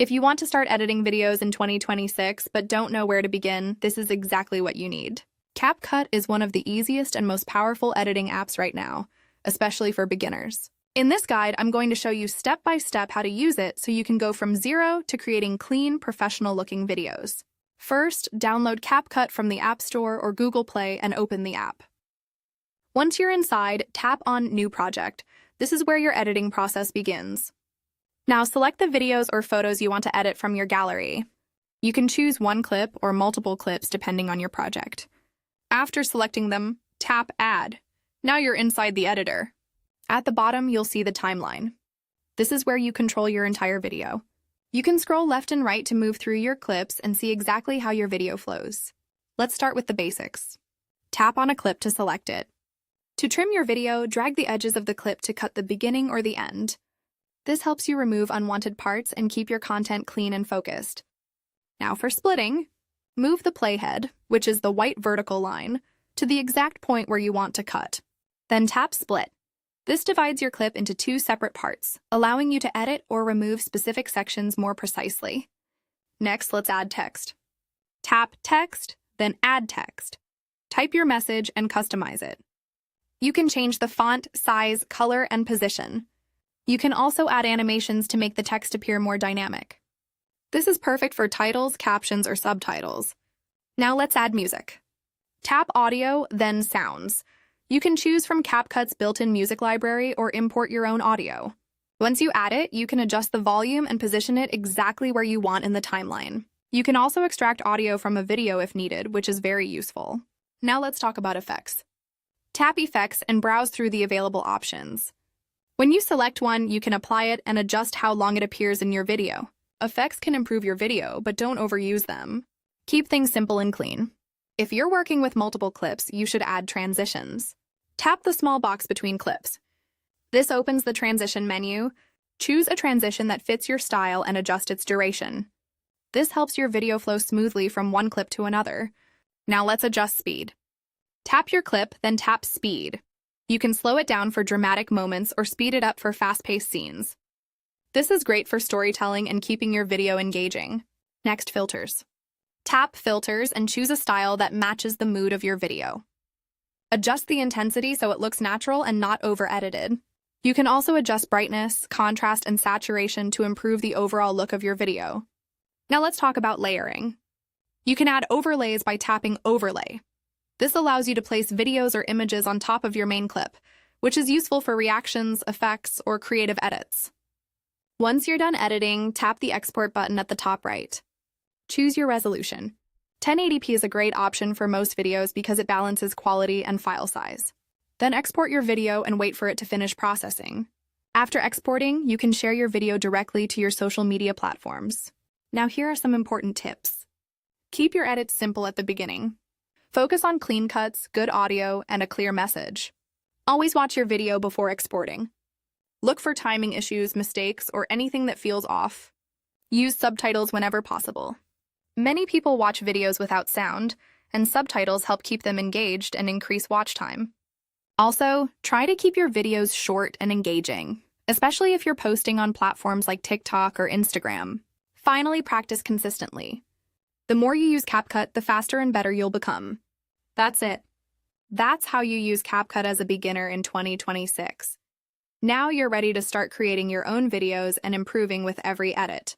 If you want to start editing videos in 2026 but don't know where to begin, this is exactly what you need. CapCut is one of the easiest and most powerful editing apps right now, especially for beginners. In this guide, I'm going to show you step-by-step how to use it so you can go from zero to creating clean, professional-looking videos. First, download CapCut from the App Store or Google Play and open the app. Once you're inside, tap on New Project. This is where your editing process begins. Now select the videos or photos you want to edit from your gallery. You can choose one clip or multiple clips depending on your project. After selecting them, tap Add. Now you're inside the editor. At the bottom, you'll see the timeline. This is where you control your entire video. You can scroll left and right to move through your clips and see exactly how your video flows. Let's start with the basics. Tap on a clip to select it. To trim your video, drag the edges of the clip to cut the beginning or the end. This helps you remove unwanted parts and keep your content clean and focused. Now for splitting, move the playhead, which is the white vertical line, to the exact point where you want to cut. Then tap Split. This divides your clip into two separate parts, allowing you to edit or remove specific sections more precisely. Next, let's add text. Tap Text, then Add Text. Type your message and customize it. You can change the font, size, color, and position. You can also add animations to make the text appear more dynamic. This is perfect for titles, captions, or subtitles. Now let's add music. Tap Audio, then Sounds. You can choose from CapCut's built-in music library or import your own audio. Once you add it, you can adjust the volume and position it exactly where you want in the timeline. You can also extract audio from a video if needed, which is very useful. Now let's talk about effects. Tap Effects and browse through the available options. When you select one, you can apply it and adjust how long it appears in your video. Effects can improve your video, but don't overuse them. Keep things simple and clean. If you're working with multiple clips, you should add transitions. Tap the small box between clips. This opens the transition menu. Choose a transition that fits your style and adjust its duration. This helps your video flow smoothly from one clip to another. Now let's adjust speed. Tap your clip, then tap Speed. You can slow it down for dramatic moments or speed it up for fast-paced scenes. This is great for storytelling and keeping your video engaging. Next, filters. Tap Filters and choose a style that matches the mood of your video. Adjust the intensity so it looks natural and not over-edited. You can also adjust brightness, contrast, and saturation to improve the overall look of your video. Now let's talk about layering. You can add overlays by tapping Overlay. This allows you to place videos or images on top of your main clip, which is useful for reactions, effects, or creative edits. Once you're done editing, tap the Export button at the top right. Choose your resolution. 1080p is a great option for most videos because it balances quality and file size. Then export your video and wait for it to finish processing. After exporting, you can share your video directly to your social media platforms. Now here are some important tips. Keep your edits simple at the beginning. Focus on clean cuts, good audio, and a clear message. Always watch your video before exporting. Look for timing issues, mistakes, or anything that feels off. Use subtitles whenever possible. Many people watch videos without sound, and subtitles help keep them engaged and increase watch time. Also, try to keep your videos short and engaging, especially if you're posting on platforms like TikTok or Instagram. Finally, practice consistently. The more you use CapCut, the faster and better you'll become. That's it. That's how you use CapCut as a beginner in 2026. Now you're ready to start creating your own videos and improving with every edit.